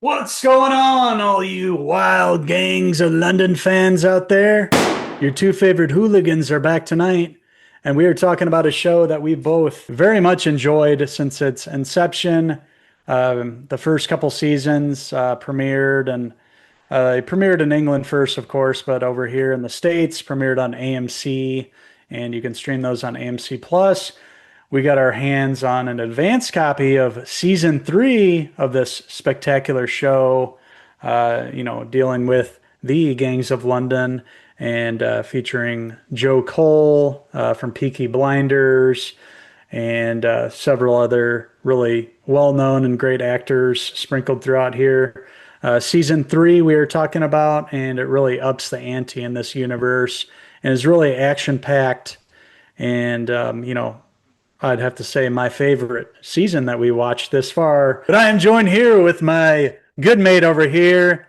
What's going on, all you wild gangs of London fans out there? Your two favorite hooligans are back tonight, and we are talking about a show that we both very much enjoyed since its inception. The first couple seasons premiered, and it premiered in England first, of course, but over here in the States, premiered on AMC, and you can stream those on AMC Plus. We got our hands on an advanced copy of season three of this spectacular show, dealing with the gangs of London and featuring Joe Cole from Peaky Blinders and several other really well known and great actors sprinkled throughout here. Season three, we are talking about, and it really ups the ante in this universe and is really action packed. And, I'd have to say my favorite season that we watched this far. But I am joined here with my good mate over here.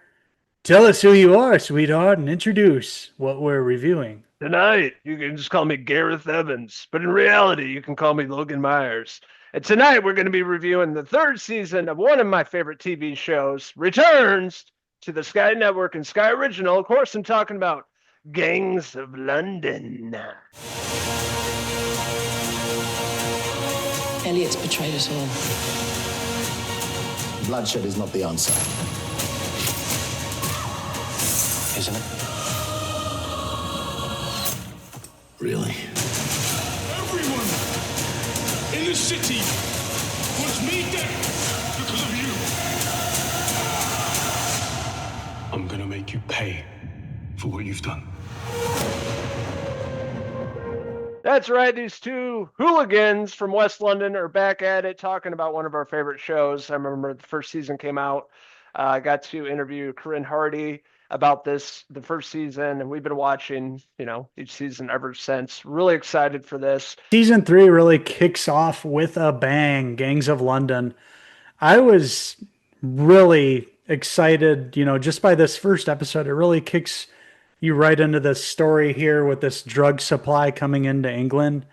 Tell us who you are, sweetheart, and introduce what we're reviewing. Tonight, you can just call me Gareth Evans, but in reality, you can call me Logan Myers. And tonight, we're going to be reviewing the third season of one of my favorite TV shows, returns to the Sky Network and Sky Original. Of course, I'm talking about Gangs of London. Elliot's betrayed us all. Bloodshed is not the answer. Isn't it? Really? Everyone in the city wants me dead because of you. I'm gonna make you pay for what you've done. That's right. These two hooligans from West London are back at it talking about one of our favorite shows. I remember the first season came out. I got to interview Corinne Hardy about the first season, and we've been watching, each season ever since. Really excited for this. Season three really kicks off with a bang, Gangs of London. I was really excited, just by this first episode. It really kicks you right into this story here with this drug supply coming into England.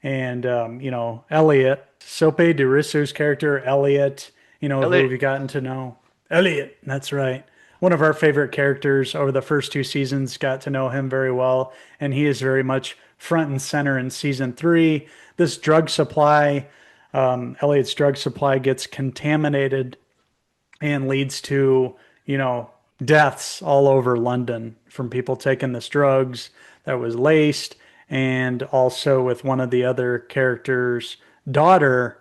And, Elliot, Sope DeRisso's character, Elliot, who Elliot, have you gotten to know? Elliot, that's right. One of our favorite characters over the first two seasons, got to know him very well. And he is very much front and center in season three. This drug supply, Elliot's drug supply gets contaminated and leads to, deaths all over London from people taking this drugs that was laced, and also with one of the other characters' daughter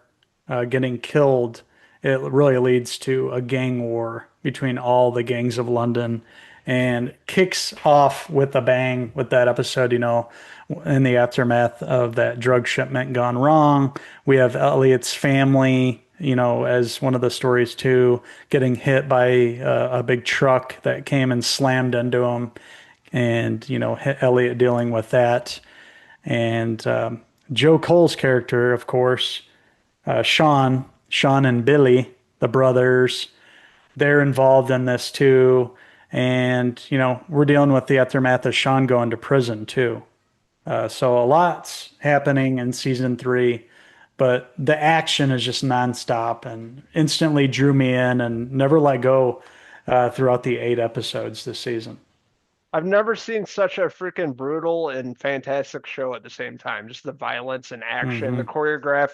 getting killed. It really leads to a gang war between all the gangs of London and kicks off with a bang with that episode, in the aftermath of that drug shipment gone wrong. We have Elliot's family, as one of the stories too, getting hit by a big truck that came and slammed into him, and Elliot dealing with that, and Joe Cole's character, of course, Sean and Billy, the brothers, they're involved in this too, and we're dealing with the aftermath of Sean going to prison too. So a lot's happening in season three, but the action is just nonstop and instantly drew me in and never let go throughout the 8 episodes this season. I've never seen such a freaking brutal and fantastic show at the same time. Just the violence and action, the Hmm. choreograph,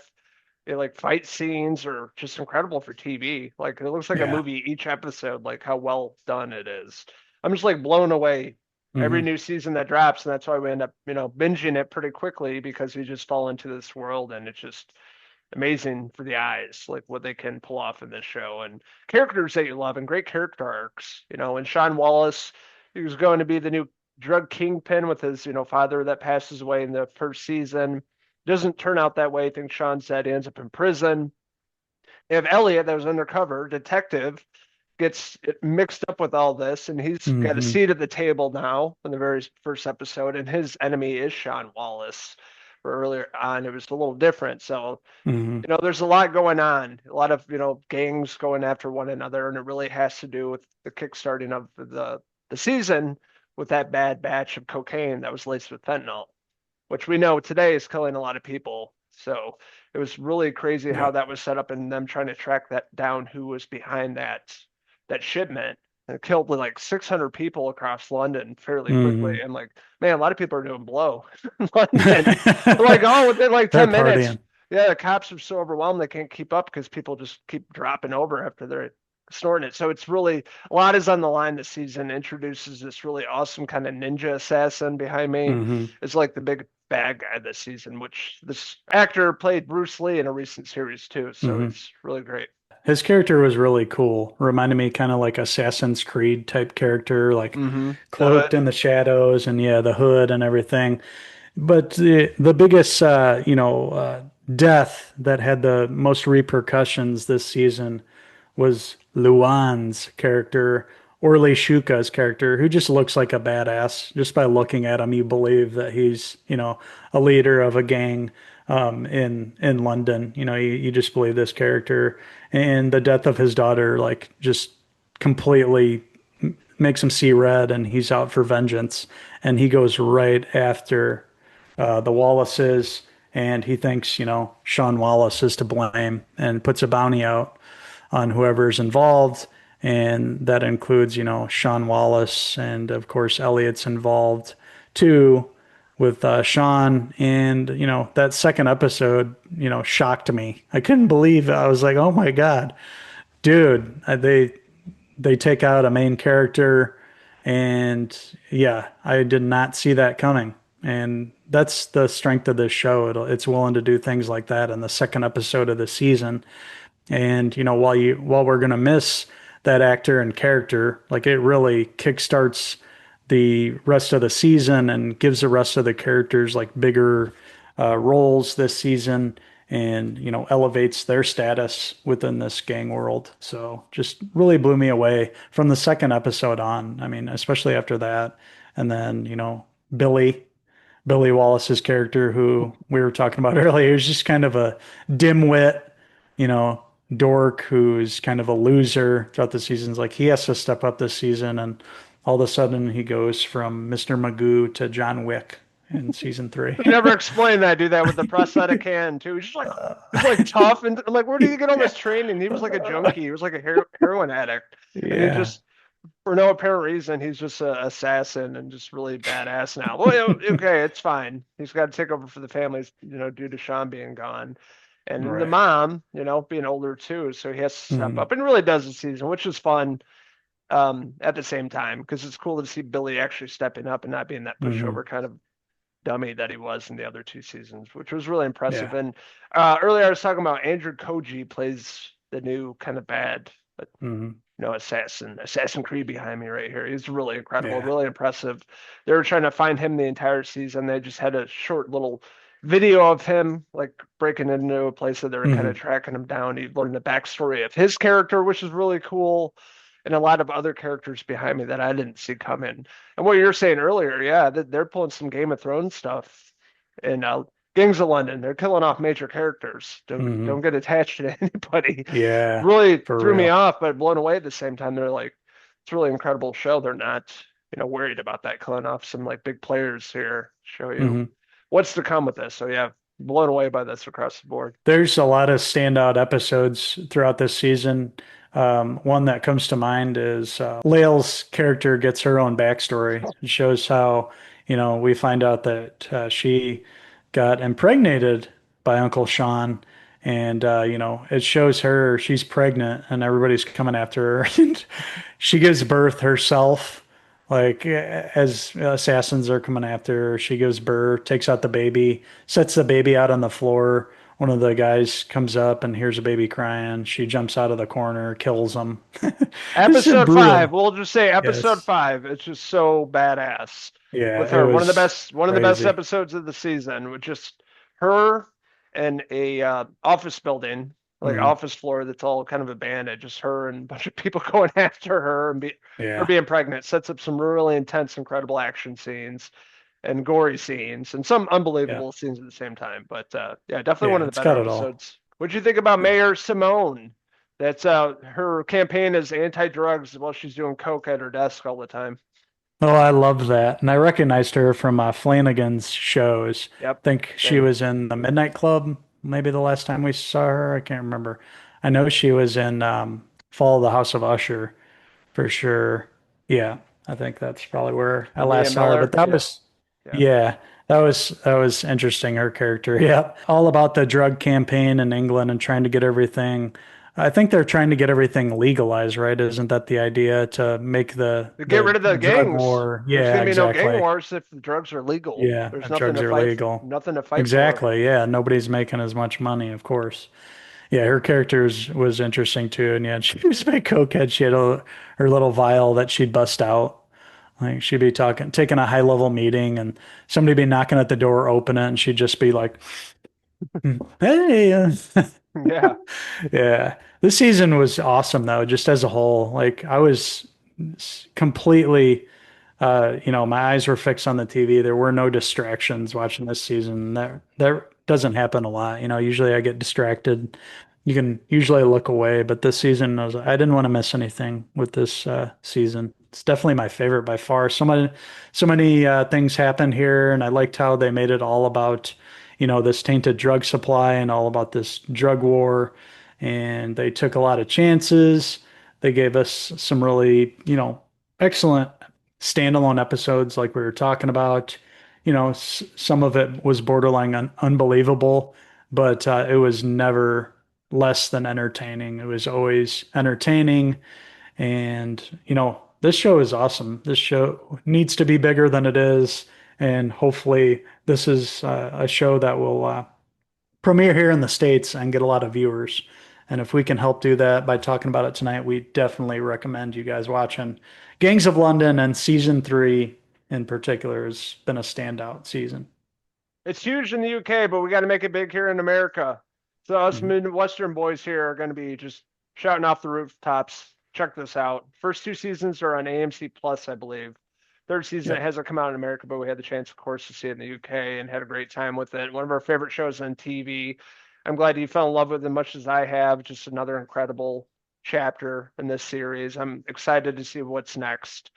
fight scenes are just incredible for TV. Like it looks like a Yeah. movie each episode, like how well done it is. I'm just like blown away every Hmm. new season that drops, and that's why we end up, binging it pretty quickly because we just fall into this world and it's just amazing for the eyes, like what they can pull off in this show and characters that you love and great character arcs, and Sean Wallace, he was going to be the new drug kingpin with his, father that passes away in the first season. Doesn't turn out that way. I think Sean's dead. He ends up in prison. You have Elliot, that was undercover detective, gets mixed up with all this, and he's got a Hmm. seat at the table now in the very first episode, and his enemy is Sean Wallace. Where earlier on, it was a little different. So, Hmm. there's a lot going on, a lot of, gangs going after one another, and it really has to do with the kickstarting of the season with that bad batch of cocaine that was laced with fentanyl, which we know today is killing a lot of people. So it was really crazy how Yep. that was set up and them trying to track that down, who was behind that that shipment and killed like 600 people across London fairly quickly. Hmm. And like, man, a lot of people are doing blow in London. Like, oh, within like They're 10 minutes, partying. yeah, the cops are so overwhelmed they can't keep up because people just keep dropping over after they're snorting it. So it's really a lot is on the line this season. Introduces this really awesome kind of ninja assassin behind me. Hmm. It's like the big bad guy this season, which this actor played Bruce Lee in a recent series too. So Hmm. it's really great. His character was really cool. Reminded me kind of like Assassin's Creed type character, like Mm-hmm. The cloaked hood. in the shadows and yeah, the hood and everything. But the biggest, death that had the most repercussions this season was Luan's character, Orly Shuka's character, who just looks like a badass. Just by looking at him, you believe that he's, a leader of a gang in London. You just believe this character, and the death of his daughter, like, just completely makes him see red, and he's out for vengeance. And he goes right after the Wallaces, and he thinks, Sean Wallace is to blame and puts a bounty out on whoever's involved. And that includes, Sean Wallace, and of course, Elliot's involved too with Sean. And, that second episode, shocked me. I couldn't believe it. I was like, oh my God, dude, they take out a main character, and yeah, I did not see that coming. And that's the strength of this show. It's willing to do things like that in the second episode of the season. And while we're gonna miss that actor and character, like, it really kickstarts the rest of the season and gives the rest of the characters like bigger roles this season, and elevates their status within this gang world. So just really blew me away from the second episode on. I mean, especially after that. And then Billy Billy Wallace's character, who we were talking about earlier, is just kind of a dimwit, you know, dork who's kind of a loser throughout the seasons. Like, he has to step up this season, and all of a sudden he goes from Mr. Magoo to John Wick in season three. You never explained that, do that with the prosthetic hand too. He's like tough, and I'm like, where did he get all this training? He was like a junkie. He was like a heroin addict, and he Yeah. just, for no apparent reason, he's just an assassin and just really badass now. Well, okay, it's fine. He's got to take over for the families, due to Sean being gone, and the Right. mom, being older too. So he has to step Mhm. up, and really does the season, which is fun. At the same time, because it's cool to see Billy actually stepping up and not being that Mhm. pushover kind of dummy that he was in the other two seasons, which was really impressive. Yeah. And earlier I was talking about Andrew Koji plays the new kind of bad, but Mhm. Assassin Creed behind me right here. He's really incredible, Yeah. really impressive. They were trying to find him the entire season. They just had a short little video of him like breaking into a place that they were kind of Mhm. tracking him down. He learned the backstory of his character, which is really cool. And a lot of other characters behind me that I didn't see coming. And what you were saying earlier, yeah, they're pulling some Game of Thrones stuff in Gangs of London. They're killing off major characters. Don't Mhm. get attached to anybody. Yeah. Really For threw me real. off, but blown away at the same time. They're like, it's a really incredible show. They're not, worried about that, killing off some like big players here. Show you Mhm. what's to come with this. So yeah, blown away by this across the board. There's a lot of standout episodes throughout this season. One that comes to mind is Lael's character gets her own backstory. It shows how, we find out that she got impregnated by Uncle Sean. And, it shows her she's pregnant and everybody's coming after her. And she gives birth herself. Like, as assassins are coming after her, she gives birth, takes out the baby, sets the baby out on the floor. One of the guys comes up and hears a baby crying. She jumps out of the corner, kills him. This is Episode five, brutal. we'll just say episode Yes. five. It's just so badass with Yeah, it her. was One of the best crazy. episodes of the season, with just her in a office building, like Mm, office floor that's all kind of abandoned. Just her and a bunch of people going after her and her yeah. being pregnant. Sets up some really intense, incredible action scenes and gory scenes and some Yeah. unbelievable scenes at the same time. But yeah, definitely one Yeah, of the it's better got it all. episodes. What'd you think about Mayor Simone? That's her campaign is anti-drugs while she's doing coke at her desk all the time. Oh, I love that. And I recognized her from Flanagan's shows. I Yep. think she Same. was in the Midnight Club, maybe the last time we saw her. I can't remember. I know she was in Fall of the House of Usher. for sure. Yeah, I think that's probably where I Leah last saw her. Miller. But that Yeah. was, Yeah. yeah, that was interesting. Her character, yeah, all about the drug campaign in England and trying to get everything. I think they're trying to get everything legalized, right? Isn't that the idea to make the To get rid the of the drug gangs. war? There's Yeah, going to be no gang exactly. wars if the drugs are legal. Yeah, There's if drugs are legal. nothing to fight for. Exactly. Yeah, nobody's making as much money, of course. Yeah, her character was interesting too, and yeah, she was very cokehead. She had her little vial that she'd bust out. Like she'd be taking a high level meeting, and somebody be knocking at the door, open it, and she'd just be like, "Hey." Yeah. Yeah, this season was awesome though, just as a whole. Like I was completely, my eyes were fixed on the TV. There were no distractions watching this season. That doesn't happen a lot. Usually I get distracted. You can usually look away, but this season I didn't want to miss anything with this season. It's definitely my favorite by far. So many things happened here, and I liked how they made it all about, this tainted drug supply and all about this drug war. And they took a lot of chances. They gave us some really, excellent standalone episodes like we were talking about. Some of it was borderline unbelievable, but it was never less than entertaining. It was always entertaining. And, this show is awesome. This show needs to be bigger than it is. And hopefully, this is a show that will premiere here in the States and get a lot of viewers. And if we can help do that by talking about it tonight, we definitely recommend you guys watching Gangs of London, and season 3 in particular has been a standout season. It's huge in the UK, but we got to make it big here in America. So us Mhm. Midwestern boys here are going to be just shouting off the rooftops. Check this out. First 2 seasons are on AMC Plus, I believe. Third season it Yep. hasn't come out in America, but we had the chance, of course, to see it in the UK and had a great time with it. One of our favorite shows on TV. I'm glad you fell in love with it as much as I have. Just another incredible chapter in this series. I'm excited to see what's next.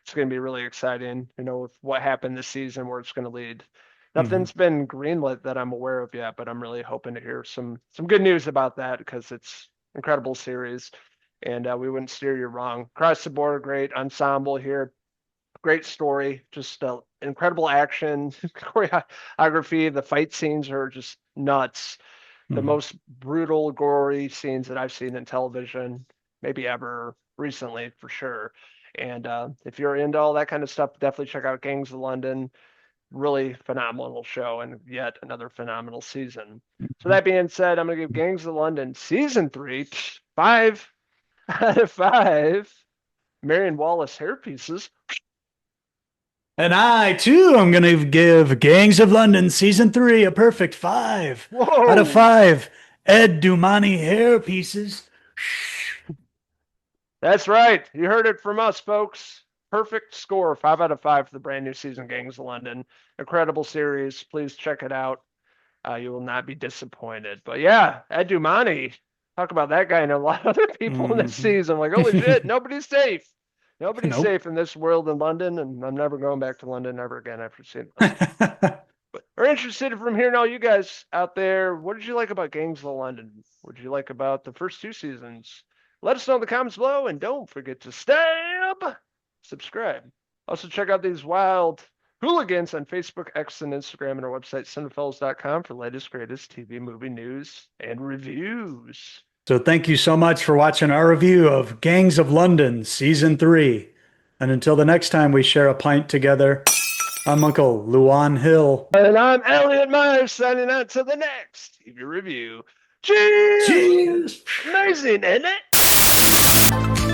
It's going to be really exciting, with what happened this season, where it's going to lead. Mhm. Nothing's been greenlit that I'm aware of yet, but I'm really hoping to hear some good news about that because it's incredible series, and we wouldn't steer you wrong. Across the board, great ensemble here, great story, just incredible action, choreography. The fight scenes are just nuts. The Mhm. most brutal, gory scenes that I've seen in television, maybe ever recently, for sure. And if you're into all that kind of stuff, definitely check out Gangs of London. Really phenomenal show and yet another phenomenal season. So Mhm. that being said, I'm gonna give Gangs of London season 3 5 out of 5 Marion Wallace hair pieces. And I too am going to give Gangs of London season 3 a perfect 5 out of Whoa, 5 Ed Dumani hair pieces. that's right. You heard it from us, folks. Perfect score, 5 out of 5 for the brand new season, Gangs of London. Incredible series. Please check it out. You will not be disappointed. But yeah, Ed Dumani, talk about that guy and a lot of other people in this Mhm. season. Like, holy shit, nobody's safe. Nobody's Nope. safe in this world in London, and I'm never going back to London ever again after seeing this. But we're interested from hearing all you guys out there. What did you like about Gangs of London? What did you like about the first 2 seasons? Let us know in the comments below, and don't forget to subscribe. Also, check out these wild hooligans on Facebook, X, and Instagram, and our website, Cinephellas.com, for latest, greatest TV, movie news and reviews. So thank you so much for watching our review of Gangs of London season 3. And until the next time we share a pint together, I'm Uncle Luan Hill. And I'm Elliot Myers signing out to the next TV review. Cheers! Cheers. Amazing, isn't it?